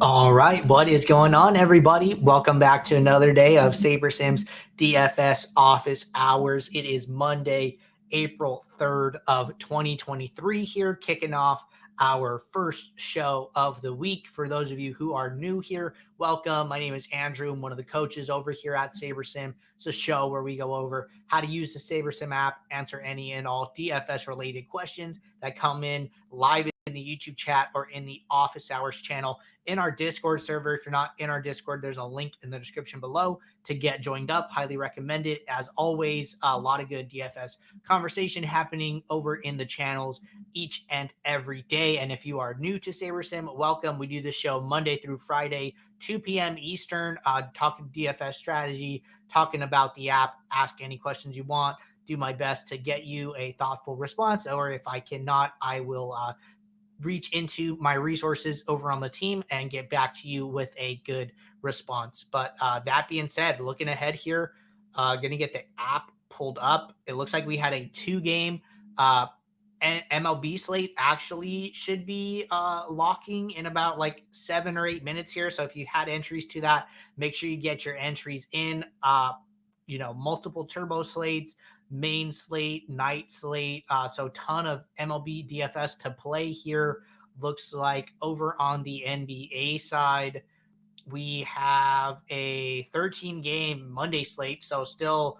All right, what is going on, everybody? Welcome back to another day of SaberSim's DFS office hours. It is Monday, April 3rd of 2023 here, kicking off our first show of the week. For those of you who are new here, welcome. My name is Andrew. I'm one of the coaches over here at SaberSim. It's a show where we go over how to use the SaberSim app, answer any and all DFS-related questions that come in live in the YouTube chat or in the office hours channel in our Discord server. If you're not in our Discord, there's a link in the description below to get joined up. Highly recommend it. As always, a lot of good DFS conversation happening over in the channels each and every day. And if you are new to SaberSim, welcome. We do this show Monday through Friday, 2 p.m. Eastern, talking DFS strategy, talking about the app, ask any questions you want, do my best to get you a thoughtful response. Or if I cannot, I will reach into my resources over on the team and get back to you with a good response. But that being said, looking ahead here, going to get the app pulled up. It looks like we had a 2-game MLB slate actually should be locking in about like 7 or 8 minutes here. So if you had entries to that, make sure you get your entries in. Multiple turbo slates, main slate, night slate. So ton of MLB DFS to play here. Looks like over on the NBA side, we have a 13-game Monday slate. So still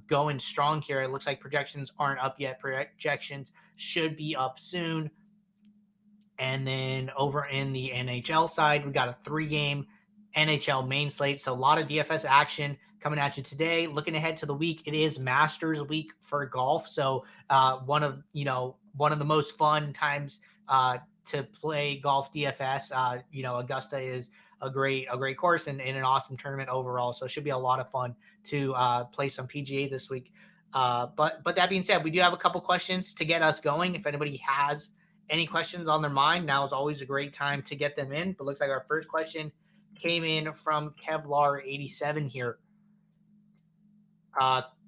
going strong here. It looks like projections aren't up yet. Projections should be up soon. And then over in the NHL side, we got a 3-game NHL main slate. So a lot of DFS action coming at you today. Looking ahead to the week, it is Masters week for golf. So one of the most fun times to play golf DFS. Augusta is a great course and an awesome tournament overall. So it should be a lot of fun to play some PGA this week. But that being said, we do have a couple questions to get us going. If anybody has any questions on their mind, now is always a great time to get them in. But looks like our first question came in from Kevlar87 here.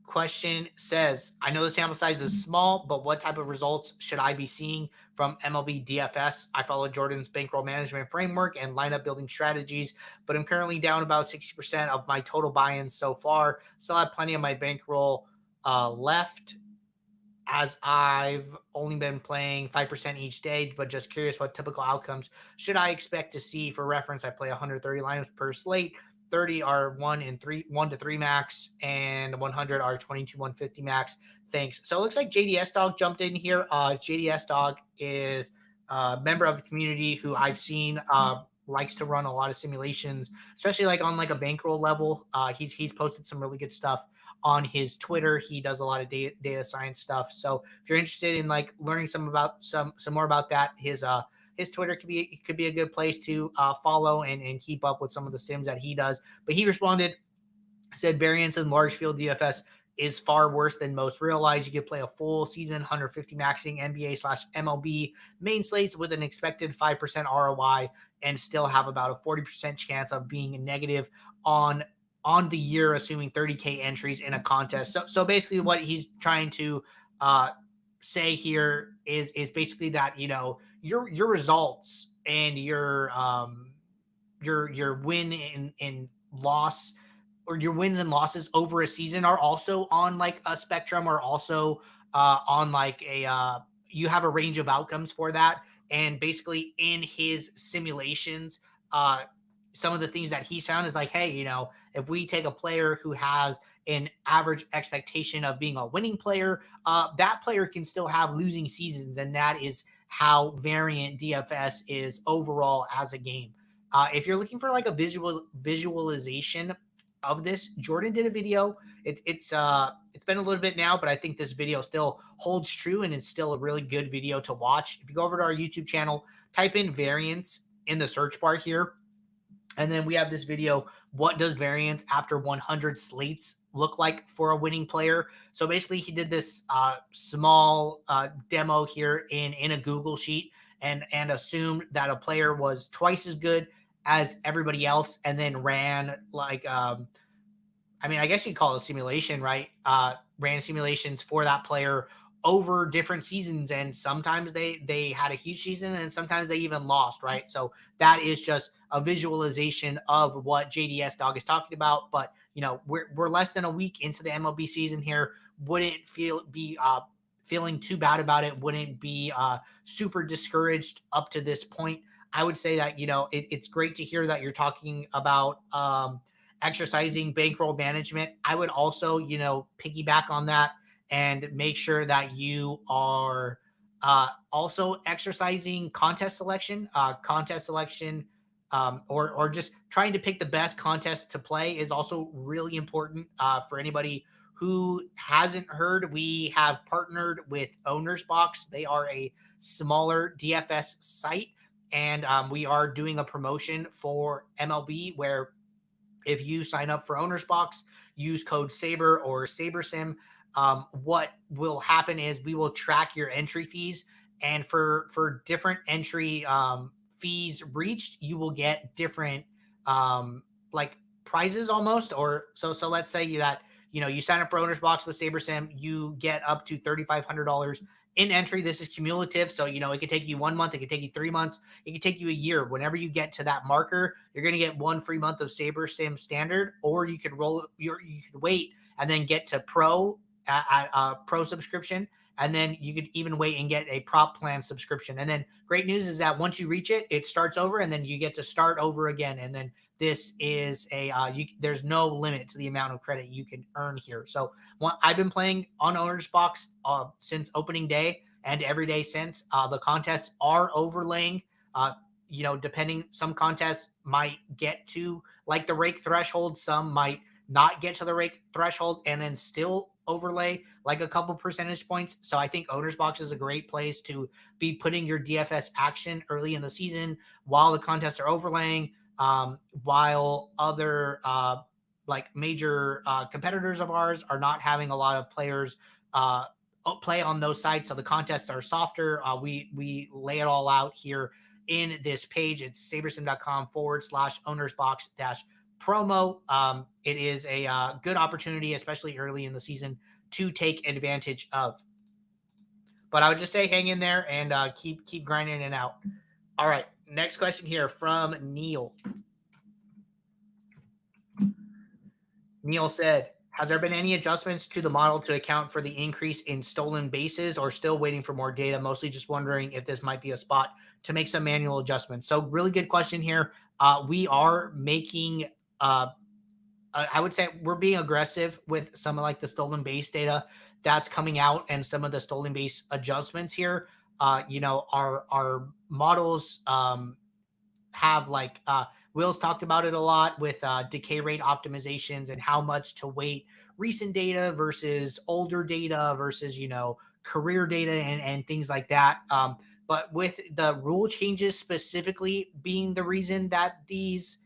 Question says, I know the sample size is small, but what type of results should I be seeing from MLB DFS? I follow Jordan's Bankroll Management framework and lineup building strategies, but I'm currently down about 60% of my total buy-ins so far. Still have plenty of my bankroll left, as I've only been playing 5% each day, but just curious what typical outcomes should I expect to see. For reference, I play 130 lineups per slate. 30 are 1 to 3 max, and 100 are 22 150 max. Thanks. So it looks like JDS Dog jumped in here. JDS Dog is a member of the community who I've seen likes to run a lot of simulations, especially like on like a bankroll level. He's posted some really good stuff on his Twitter. He does a lot of data science stuff. So if you're interested in like learning some more about that, his Twitter could be a good place to follow and keep up with some of the sims that he does. But he responded, said variance in large field DFS is far worse than most realize. You could play a full season 150 maxing NBA/MLB main slates with an expected 5% ROI and still have about a 40% chance of being negative on the year, assuming 30K entries in a contest. So basically what he's trying to say here is basically that, your results and your win in loss, or your wins and losses over a season, are also on like a spectrum, or also on like you have a range of outcomes for that. And basically in his simulations, some of the things that he's found is like, hey, if we take a player who has an average expectation of being a winning player, that player can still have losing seasons. And that is how variant DFS is overall as a game. If you're looking for like a visualization of this, Jordan did a video. It's been a little bit now, but I think this video still holds true, and it's still a really good video to watch. If you go over to our YouTube channel, type in variance in the search bar here, and then we have this video, what does variance after 100 slates look like for a winning player? So basically he did this small demo here in a Google sheet and assumed that a player was twice as good as everybody else, and then ran like, I guess you'd call it a simulation, right? Ran simulations for that player over different seasons, and sometimes they had a huge season and sometimes they even lost, right? So that is just a visualization of what JDS Dog is talking about. But we're less than a week into the MLB season here. Wouldn't be feeling too bad about it. Wouldn't be super discouraged up to this point. I would say that it's great to hear that you're talking about exercising bankroll management. I would also piggyback on that and make sure that you are also exercising contest selection. Or just trying to pick the best contest to play is also really important for anybody who hasn't heard. We have partnered with Owner's Box. They are a smaller DFS site, and we are doing a promotion for MLB where if you sign up for Owner's Box, use code SABER or SaberSim, what will happen is we will track your entry fees, and for different entry fees reached, you will get different like prizes almost. Or so let's say that you sign up for Owner's Box with SaberSim, you get up to $3,500 in entry. This is cumulative, so it could take you 1 month, it could take you 3 months, it could take you a year. Whenever you get to that marker, you're going to get 1 free month of SaberSim Standard, or you could you could wait and then get to Pro Pro subscription, and then you could even wait and get a prop plan subscription. And then great news is that once you reach it, it starts over, and then you get to start over again. And then this is there's no limit to the amount of credit you can earn here. So I've been playing on Owner's Box since opening day and every day since. The contests are overlaying. Depending, some contests might get to like the rake threshold, some might not get to the rake threshold and then still overlay like a couple percentage points. So I think Owner's Box is a great place to be putting your DFS action early in the season while the contests are overlaying, while other like major competitors of ours are not having a lot of players play on those sites. So the contests are softer. We lay it all out here in this page. It's sabersim.com/ownersbox-promo. It is a good opportunity, especially early in the season, to take advantage of. But I would just say hang in there and keep grinding it out. All right, next question here from Neil. Neil said, has there been any adjustments to the model to account for the increase in stolen bases, or still waiting for more data? Mostly just wondering if this might be a spot to make some manual adjustments. So really good question here. We are making, I would say we're being aggressive with some of like the stolen base data that's coming out and some of the stolen base adjustments here. Our models have like Will's talked about it a lot with decay rate optimizations and how much to weight recent data versus older data versus career data and things like that. But with the rule changes specifically being the reason that these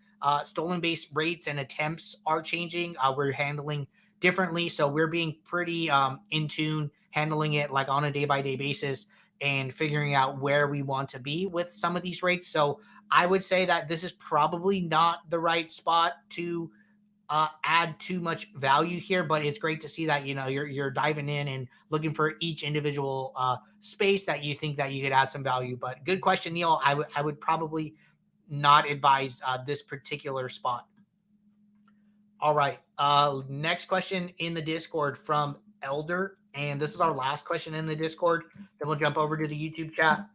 stolen base rates and attempts are changing, we're handling differently. So we're being pretty in tune, handling it like on a day-by-day basis and figuring out where we want to be with some of these rates. So I would say that this is probably not the right spot to add too much value here, but it's great to see that you're diving in and looking for each individual space that you think that you could add some value. But good question, Neil. I would probably not advise this particular spot. All right, next question in the Discord from Elder, and this is our last question in the Discord. Then we'll jump over to the YouTube chat.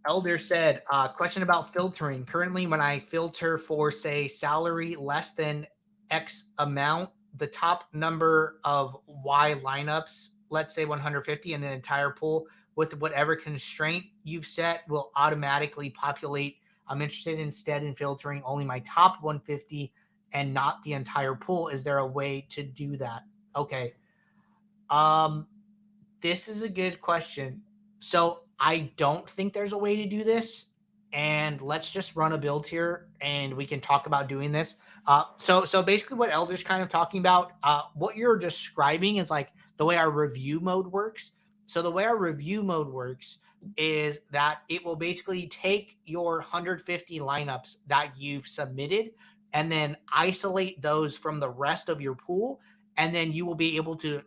Elder said, question about filtering. Currently, when I filter for, say, salary less than X amount, the top number of Y lineups, let's say 150 in the entire pool, with whatever constraint you've set, will automatically populate. I'm interested instead in filtering only my top 150 and not the entire pool. Is there a way to do that? Okay. This is a good question. So I don't think there's a way to do this, and let's just run a build here and we can talk about doing this. So basically what Elder's kind of talking about, what you're describing is like the way our review mode works. So the way our review mode works is that it will basically take your 150 lineups that you've submitted and then isolate those from the rest of your pool. And then you will be able to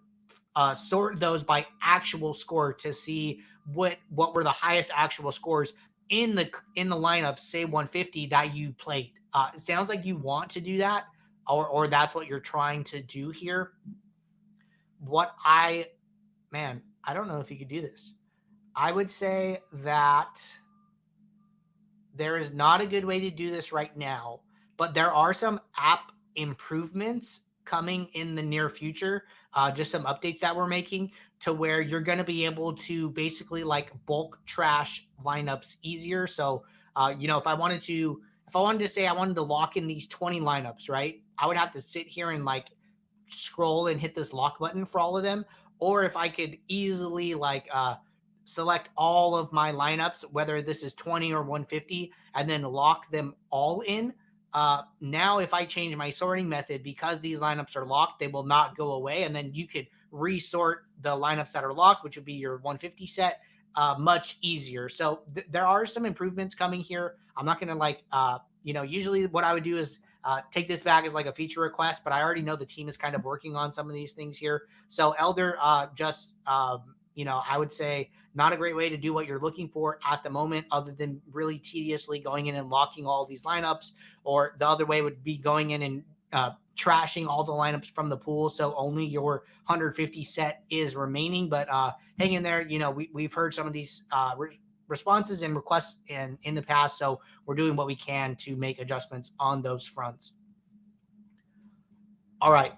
sort those by actual score to see what were the highest actual scores in the lineup, say 150 that you played. It sounds like you want to do that, or that's what you're trying to do here. I don't know if you could do this. I would say that there is not a good way to do this right now, but there are some app improvements coming in the near future. Just some updates that we're making to where you're going to be able to basically like bulk trash lineups easier. So, if I wanted to say I wanted to lock in these 20 lineups, right? I would have to sit here and like scroll and hit this lock button for all of them. Or if I could easily like select all of my lineups, whether this is 20 or 150, and then lock them all in. Now, if I change my sorting method, because these lineups are locked, they will not go away. And then you could resort the lineups that are locked, which would be your 150 set, much easier. So there are some improvements coming here. I'm not going to like, usually what I would do is take this back as like a feature request, but I already know the team is kind of working on some of these things here. So Elder, I would say not a great way to do what you're looking for at the moment, other than really tediously going in and locking all these lineups. Or the other way would be going in and trashing all the lineups from the pool, so only your 150 set is remaining. But hang in there. We've heard some of these responses and requests in the past, so we're doing what we can to make adjustments on those fronts. All right,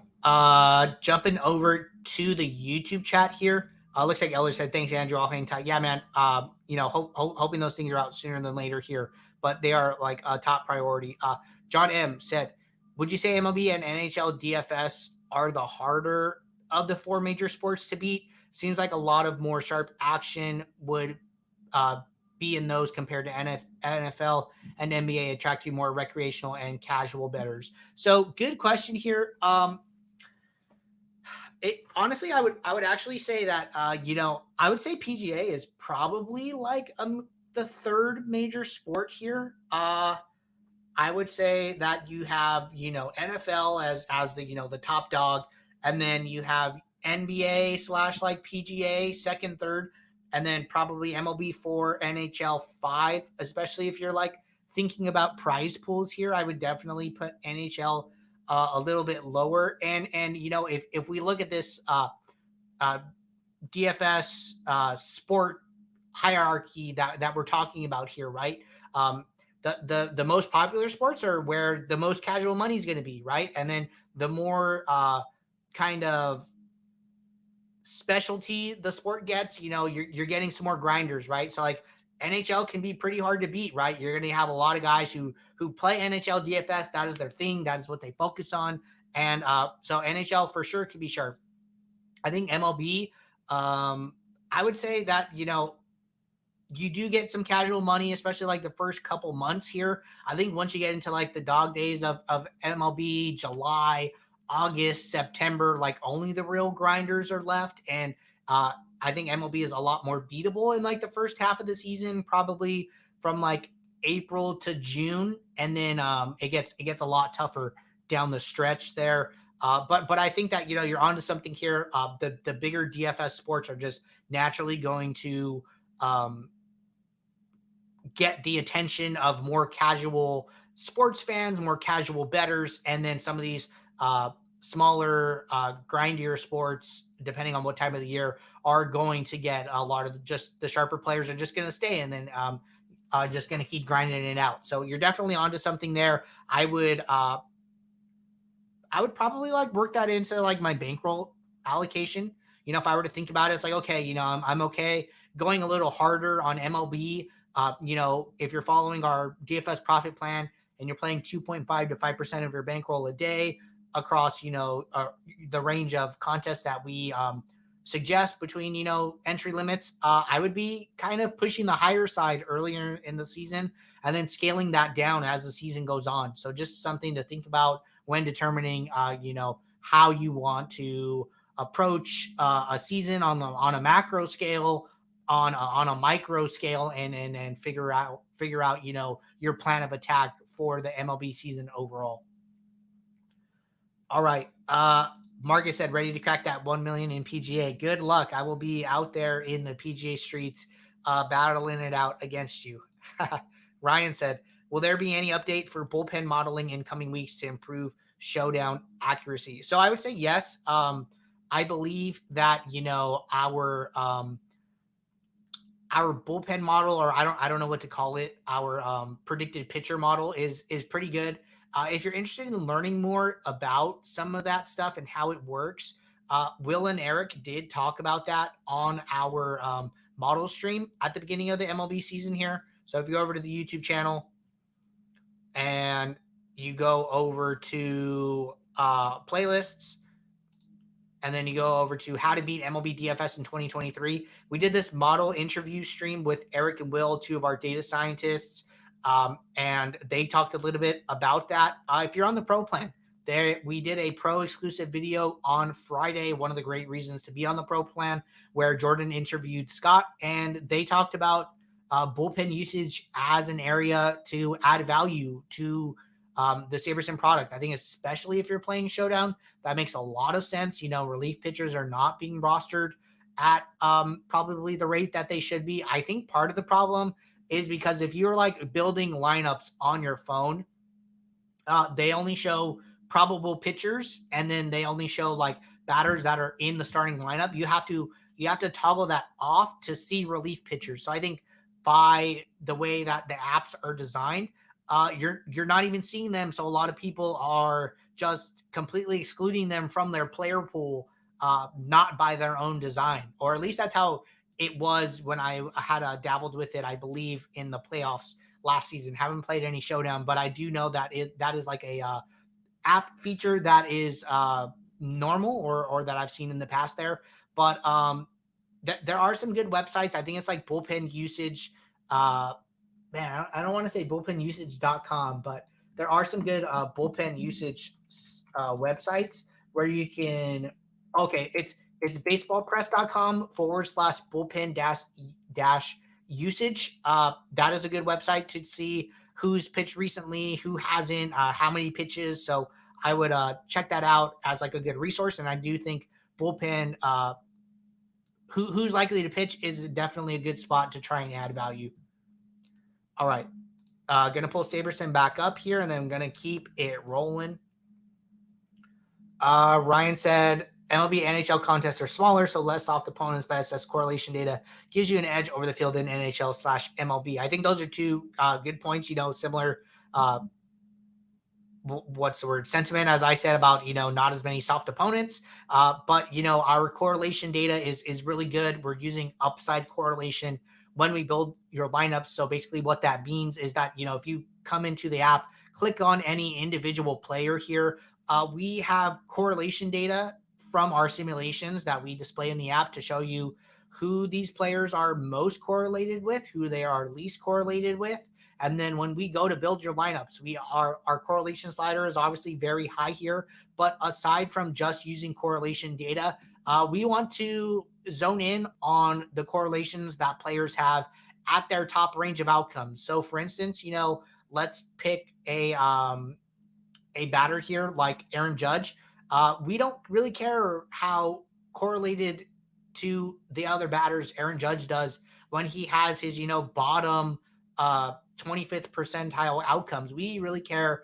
jumping over to the YouTube chat here. Looks like Elder said, thanks, Andrew. I'll hang tight. Yeah, man. Hoping those things are out sooner than later here, but they are like a top priority. John M said, would you say MLB and NHL DFS are the harder of the four major sports to beat? Seems like a lot of more sharp action would be in those compared to NFL and NBA, attract you more recreational and casual bettors. So good question here. Honestly, I would actually say that I would say PGA is probably like the third major sport here. I would say that you have NFL as the the top dog, and then you have NBA / like PGA second, third, and then probably MLB 4, NHL 5. Especially if you're like thinking about prize pools here, I would definitely put NHL a little bit lower. And if we look at this DFS sport hierarchy that we're talking about here, right? The most popular sports are where the most casual money is going to be, right? And then the more kind of specialty the sport gets, you're getting some more grinders, right? So like NHL can be pretty hard to beat, right? You're going to have a lot of guys who play NHL DFS. That is their thing. That is what they focus on. And so NHL for sure can be sharp. I think MLB, I would say that, you do get some casual money, especially like the first couple months here. I think once you get into like the dog days of MLB, July, August, September, like only the real grinders are left. And I think MLB is a lot more beatable in like the first half of the season, probably from like April to June. And then it gets a lot tougher down the stretch there. But I think that, you're onto something here. The bigger DFS sports are just naturally going to get the attention of more casual sports fans, more casual bettors, and then some of these smaller, grindier sports, depending on what time of the year, are going to get a lot of just the sharper players are just going to stay, and then just going to keep grinding it out. So you're definitely onto something there. I would probably like work that into like my bankroll allocation. If I were to think about it, it's like, okay, I'm okay going a little harder on MLB. If you're following our DFS profit plan and you're playing 2.5 to 5% of your bankroll a day across, the range of contests that we suggest between, entry limits, I would be kind of pushing the higher side earlier in the season and then scaling that down as the season goes on. So just something to think about when determining, how you want to approach a season on a macro scale, on a micro scale, and figure out your plan of attack for the MLB season overall. All right. Marcus said, ready to crack that 1 million in PGA. Good luck. I will be out there in the PGA streets battling it out against you. Ryan said, will there be any update for bullpen modeling in coming weeks to improve showdown accuracy? So I would say yes. I believe that, our bullpen model, or I don't know what to call it, our predicted pitcher model is pretty good. If you're interested in learning more about some of that stuff and how it works, Will and Eric did talk about that on our model stream at the beginning of the MLB season here. So if you go over to the YouTube channel and you go over to playlists, and then you go over to how to beat MLB DFS in 2023. We did this model interview stream with Eric and Will, two of our data scientists, and they talked a little bit about that. If you're on the pro plan, we did a pro exclusive video on Friday, one of the great reasons to be on the pro plan, where Jordan interviewed Scott, and they talked about bullpen usage as an area to add value to the SaberSim product. I think especially if you're playing Showdown, that makes a lot of sense. Relief pitchers are not being rostered at probably the rate that they should be. I think part of the problem is because if you're like building lineups on your phone, they only show probable pitchers, and then they only show like batters that are in the starting lineup. You have to toggle that off to see relief pitchers. So I think by the way that the apps are designed, you're not even seeing them. So a lot of people are just completely excluding them from their player pool, not by their own design, or at least that's how it was when I had dabbled with it, I believe, in the playoffs last season. Haven't played any Showdown, but I do know that that is like a app feature that is normal, or that I've seen in the past there. But there are some good websites. I think it's like bullpen usage. I don't want to say bullpenusage.com, but there are some good bullpen usage websites where you can. Okay, it's baseballpress.com/bullpen dash usage. That is a good website to see who's pitched recently, who hasn't, how many pitches. So I would check that out as like a good resource. And I do think bullpen, who's likely to pitch, is definitely a good spot to try and add value. All right. Going to pull SaberSim back up here, and then I'm going to keep it rolling. Ryan said, MLB NHL contests are smaller, so less soft opponents, but SS correlation data gives you an edge over the field in NHL/MLB. I think those are two good points, similar, what's the word, sentiment, as I said about, not as many soft opponents. But, our correlation data is really good. We're using upside correlation when we build your lineups. So basically what that means is that, if you come into the app, click on any individual player here, we have correlation data from our simulations that we display in the app to show you who these players are most correlated with, who they are least correlated with. And then when we go to build your lineups, our correlation slider is obviously very high here. But aside from just using correlation data, we want to zone in on the correlations that players have at their top range of outcomes. So for instance, let's pick a batter here like Aaron Judge. We don't really care how correlated to the other batters Aaron Judge does when he has his, bottom 25th percentile outcomes. We really care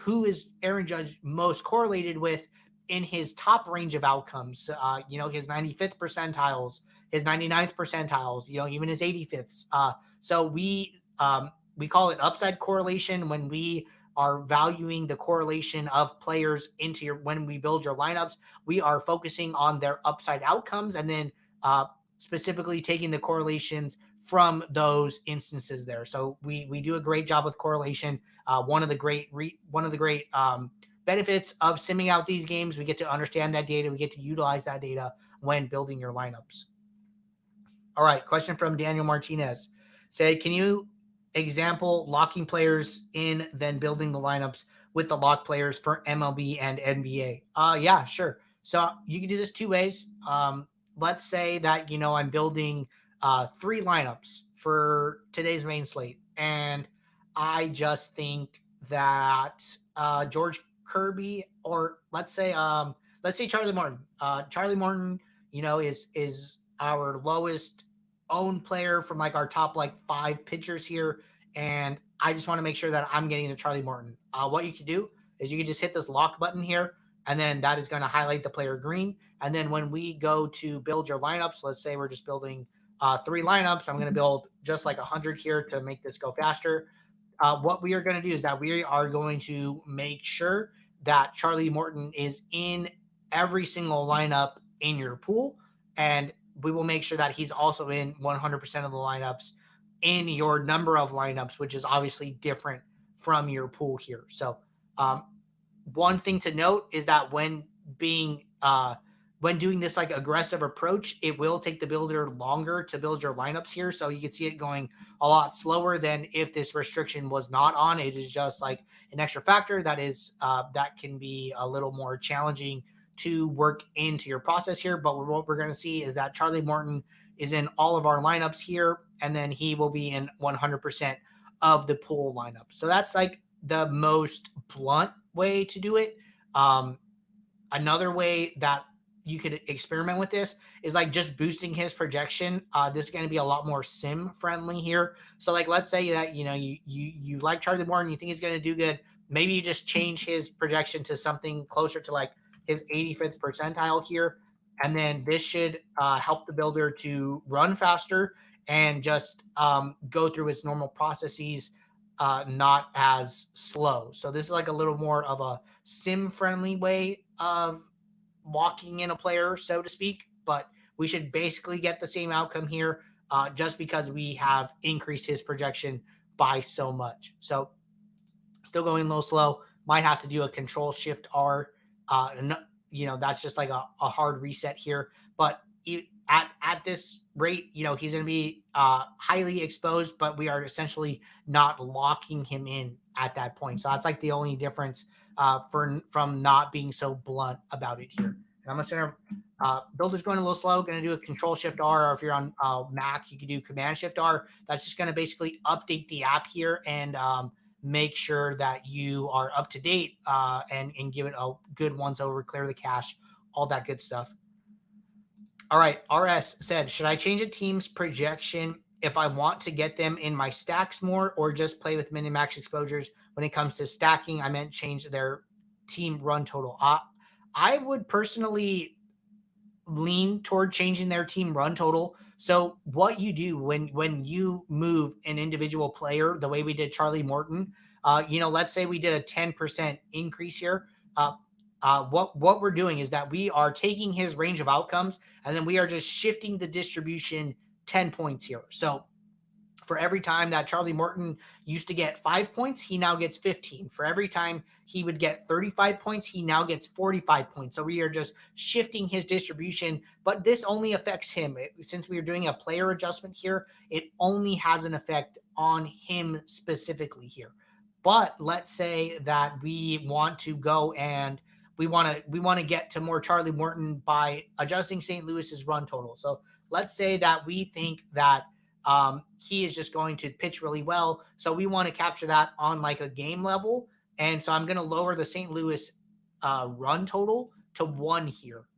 who is Aaron Judge most correlated with in his top range of outcomes. His 95th percentiles, his 99th percentiles, even his 85ths. So we call it upside correlation when we are valuing the correlation of players when we build your lineups. We are focusing on their upside outcomes, and then specifically taking the correlations from those instances there. So we do a great job with correlation. One of the great benefits of simming out these games, we get to understand that data. We get to utilize that data when building your lineups. All right. Question from Daniel Martinez. Say, can you example locking players in, then building the lineups with the lock players for MLB and NBA? Yeah, sure. So you can do this two ways. Let's say that, I'm building 3 lineups for today's main slate, and I just think that George Kirby, or let's say let's say Charlie Morton. Charlie Morton, is our lowest owned player from like our top like 5 pitchers here, and I just want to make sure that I'm getting to Charlie Morton. What you can do is you can just hit this lock button here, and then that is going to highlight the player green. And then when we go to build your lineups, let's say we're just building 3 lineups. I'm going to build just like 100 here to make this go faster. What we are going to do is that we are going to make sure that Charlie Morton is in every single lineup in your pool, and we will make sure that he's also in 100% of the lineups in your number of lineups, which is obviously different from your pool here. So one thing to note is that when doing this like aggressive approach, it will take the builder longer to build your lineups here. So you can see it going a lot slower than if this restriction was not on. It is just like an extra factor that can be a little more challenging to work into your process here. But what we're going to see is that Charlie Morton is in all of our lineups here, and then he will be in 100% of the pool lineup. So that's like the most blunt way to do it. Another way that you could experiment with this is like just boosting his projection. This is going to be a lot more sim friendly here. So like, let's say that, you like Charlie Morton, you think he's going to do good. Maybe you just change his projection to something closer to like his 85th percentile here. And then this should help the builder to run faster and just go through its normal processes, not as slow. So this is like a little more of a sim friendly way of locking in a player, so to speak, but we should basically get the same outcome here, just because we have increased his projection by so much. So still going a little slow, might have to do a Control Shift R. That's just like a hard reset here, but at this rate, he's going to be highly exposed, but we are essentially not locking him in at that point. So that's like the only difference from not being so blunt about it here. And I'm just going to builder's going a little slow, going to do a Control Shift R, or if you're on Mac, you can do Command Shift R. That's just going to basically update the app here and make sure that you are up to date and give it a good once over, clear the cache, all that good stuff. All right, RS said, should I change a team's projection if I want to get them in my stacks more, or just play with min and max exposures? When it comes to stacking, I meant change their team run total. I would personally lean toward changing their team run total. So what you do when you move an individual player, the way we did Charlie Morton, let's say we did a 10% increase here. What we're doing is that we are taking his range of outcomes, and then we are just shifting the distribution 10 points here. So for every time that Charlie Morton used to get 5 points, he now gets 15. For every time he would get 35 points, he now gets 45 points. So we are just shifting his distribution, but this only affects him. Since we are doing a player adjustment here, it only has an effect on him specifically here. But let's say that we want to go and we want to get to more Charlie Morton by adjusting St. Louis's run total. So let's say that we think that he is just going to pitch really well. So we want to capture that on like a game level. And so I'm going to lower the St. Louis run total to 1 here.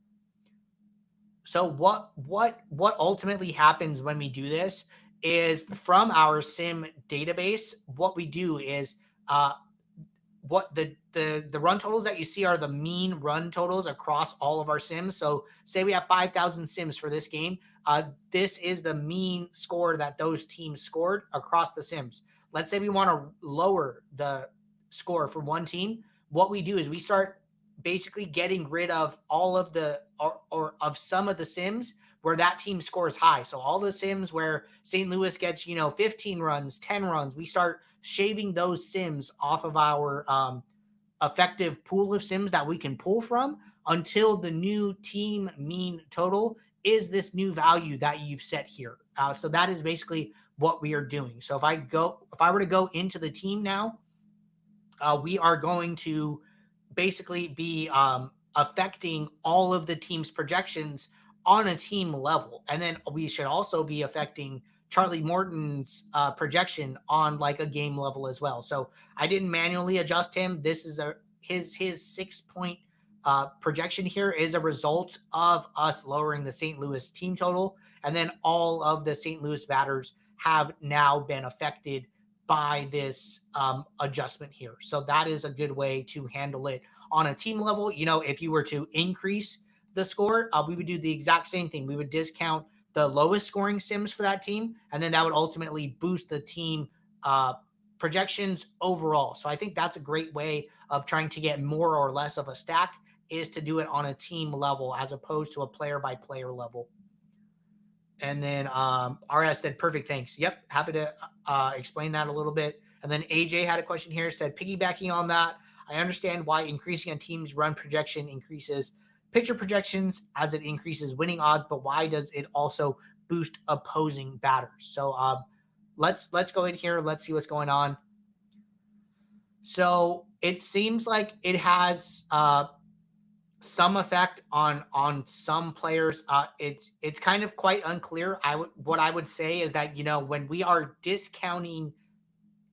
So what ultimately happens when we do this is, from our sim database, what we do is what the run totals that you see are the mean run totals across all of our sims. So say we have 5,000 sims for this game. This is the mean score that those teams scored across the sims. Let's say we want to lower the score for one team. What we do is we start basically getting rid of all of the or of some of the sims where that team scores high. So all the sims where St. Louis gets, 15 runs, 10 runs, we start shaving those sims off of our effective pool of sims that we can pull from until the new team mean total is this new value that you've set here. So that is basically what we are doing. So if I were to go into the team now, we are going to basically be affecting all of the team's projections on a team level. And then we should also be affecting Charlie Morton's projection on like a game level as well. So I didn't manually adjust him. This is his 6 point projection here is a result of us lowering the St. Louis team total. And then all of the St. Louis batters have now been affected by this adjustment here. So that is a good way to handle it on a team level. If you were to increase the score, we would do the exact same thing. We would discount the lowest scoring sims for that team, and then that would ultimately boost the team projections overall. So I think that's a great way of trying to get more or less of a stack, is to do it on a team level as opposed to a player by player level. And then RS said, perfect, thanks. Yep, happy to explain that a little bit. And then AJ had a question here, said, piggybacking on that, I understand why increasing a team's run projection increases pitcher projections as it increases winning odds, but why does it also boost opposing batters? So let's go in here. Let's see what's going on. So it seems like it has some effect on some players. It's kind of quite unclear. What I would say is that, when we are discounting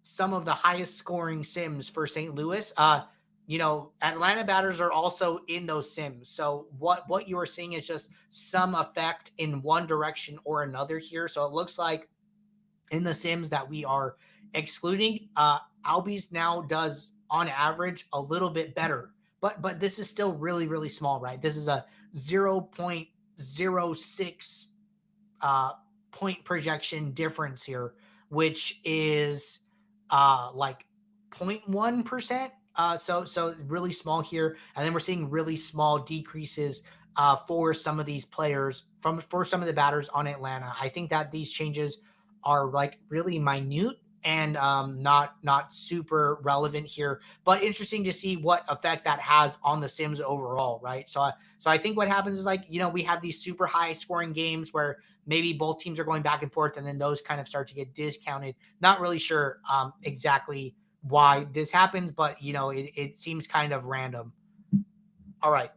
some of the highest scoring sims for St. Louis, Atlanta batters are also in those sims. So what you are seeing is just some effect in one direction or another here. So it looks like in the sims that we are excluding, Albies now does on average a little bit better. But this is still really, really small, right? This is a 0.06 point projection difference here, which is like 0.1%. So really small here. And then we're seeing really small decreases for some of these players, for some of the batters on Atlanta. I think that these changes are like really minute and not super relevant here, but interesting to see what effect that has on the sims overall, right? So I think what happens is, like, we have these super high scoring games where maybe both teams are going back and forth, and then those kind of start to get discounted. Not really sure exactly why this happens, but it seems kind of random. All right.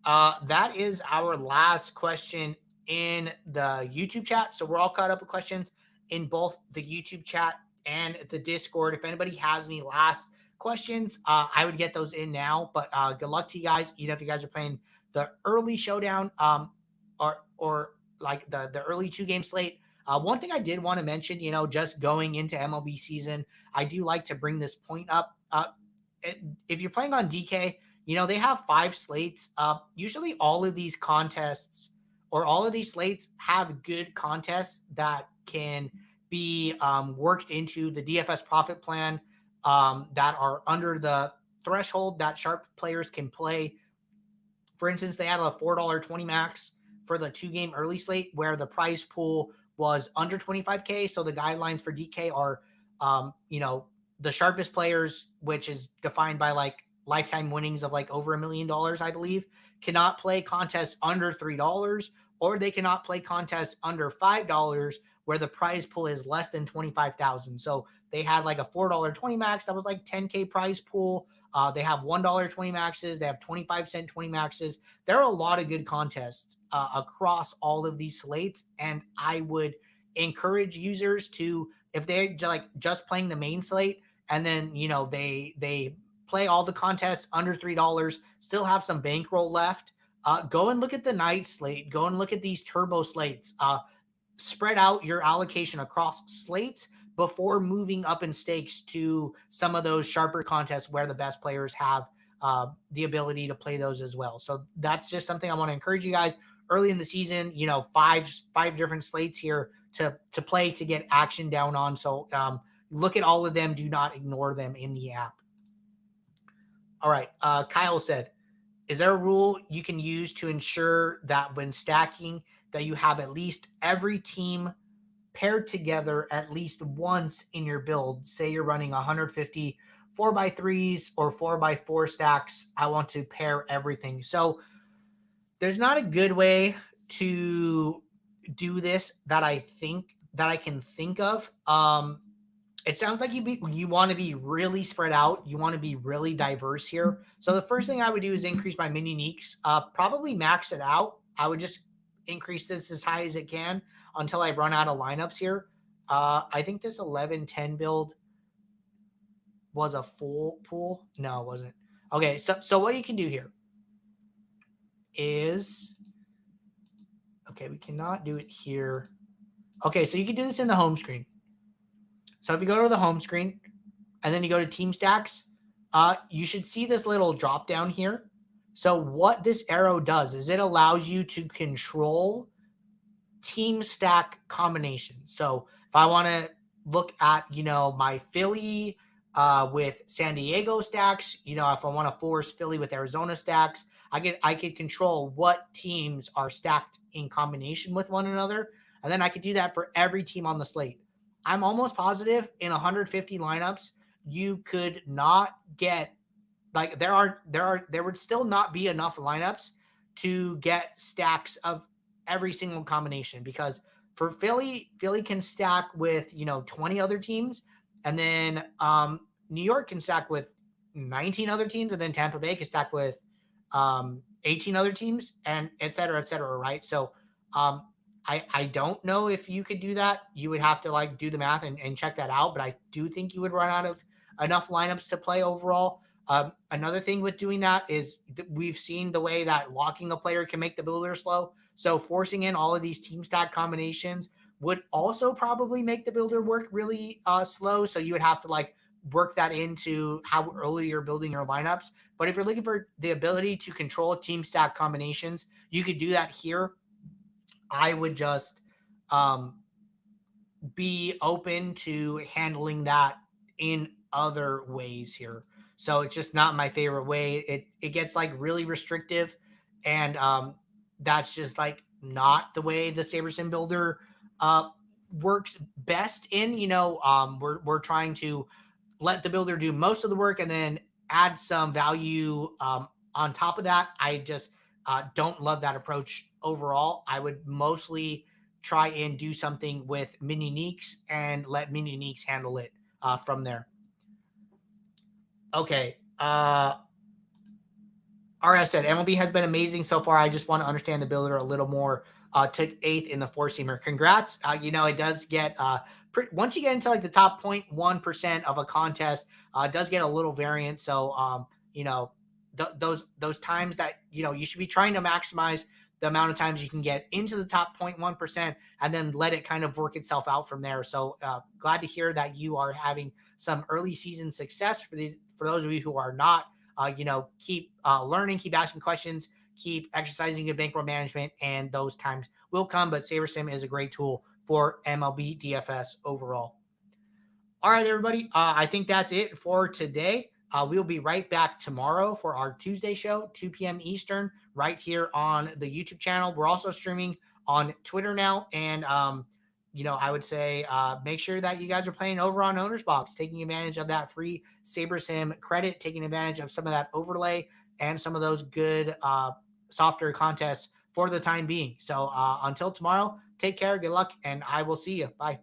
That is our last question in the YouTube chat. So we're all caught up with questions in both the YouTube chat and the Discord. If anybody has any last questions, I would get those in now. But good luck to you guys. If you guys are playing the early showdown, or like the early 2-game slate. One thing I did want to mention, just going into MLB season, I do like to bring this point up. If you're playing on DK, they have 5 slates. Usually all of these contests or all of these slates have good contests that can be worked into the DFS profit plan that are under the threshold that sharp players can play. For instance, they had a $4.20 max for the 2-game early slate where the prize pool was under 25K. So the guidelines for DK are, the sharpest players, which is defined by like lifetime winnings of like over $1 million, I believe, cannot play contests under $3, or they cannot play contests under $5 where the prize pool is less than 25,000. So they had like a $4.20 max that was like 10K prize pool. They have $1.20 maxes. They have 25-cent 20 maxes. There are a lot of good contests across all of these slates, and I would encourage users to, if they're just playing the main slate, and then they play all the contests under $3, still have some bankroll left, go and look at the night slate. Go and look at these turbo slates. Spread out your allocation across slates before moving up in stakes to some of those sharper contests where the best players have the ability to play those as well. So that's just something I want to encourage you guys early in the season. Five different slates here to play, to get action down on. So look at all of them. Do not ignore them in the app. All right. Kyle said, is there a rule you can use to ensure that when stacking that you have at least every team paired together at least once in your build? Say you're running 150 4x3s or 4x4 stacks. I want to pair everything. So there's not a good way to do this that I can think of. It sounds like you want to be really spread out. You want to be really diverse here. So the first thing I would do is increase my mini uniques. Probably max it out. I would just increase this as high as it can until I run out of lineups here. I think this 11-10 build was a full pool. No, it wasn't. Okay, so what you can do here is, okay, we cannot do it here. Okay, so you can do this in the home screen. So if you go to the home screen and then you go to team stacks, you should see this little drop down here. So what this arrow does is it allows you to control team stack combinations. So if I want to look at, my Philly with San Diego stacks, if I want to force Philly with Arizona stacks, I could control what teams are stacked in combination with one another. And then I could do that for every team on the slate. I'm almost positive in 150 lineups, you could not get, like, there would still not be enough lineups to get stacks of every single combination, because for Philly can stack with 20 other teams, and then New York can stack with 19 other teams, and then Tampa Bay can stack with 18 other teams, and et cetera, right? So I don't know if you could do that. You would have to do the math and check that out, but I do think you would run out of enough lineups to play overall. Another thing with doing that is we've seen the way that locking a player can make the builder slow. So forcing in all of these team stack combinations would also probably make the builder work really slow. So you would have to work that into how early you're building your lineups. But if you're looking for the ability to control team stack combinations, you could do that here. I would just be open to handling that in other ways here. So it's just not my favorite way. It gets really restrictive, and that's just not the way the SaberSim builder works best in. We're trying to let the builder do most of the work and then add some value on top of that. I just don't love that approach overall. I would mostly try and do something with mini neeks and let mini neeks handle it from there. Okay. RS said, MLB has been amazing so far. I just want to understand the builder a little more. Took 8th in the 4-seamer. Congrats. It does get, once you get into the top 0.1% of a contest, it does get a little variant. So, those times that, you should be trying to maximize the amount of times you can get into the top 0.1% and then let it kind of work itself out from there. So glad to hear that you are having some early season success. For those of you who are not, keep learning, keep asking questions, keep exercising your bankroll management, and those times will come. But SaberSim is a great tool for MLB DFS overall. All right, everybody. I think that's it for today. We'll be right back tomorrow for our Tuesday show, 2 p.m. Eastern, right here on the YouTube channel. We're also streaming on Twitter now. And, I would say make sure that you guys are playing over on Owner's Box, taking advantage of that free SaberSim credit, taking advantage of some of that overlay and some of those good softer contests for the time being. So until tomorrow, take care, good luck, and I will see you. Bye.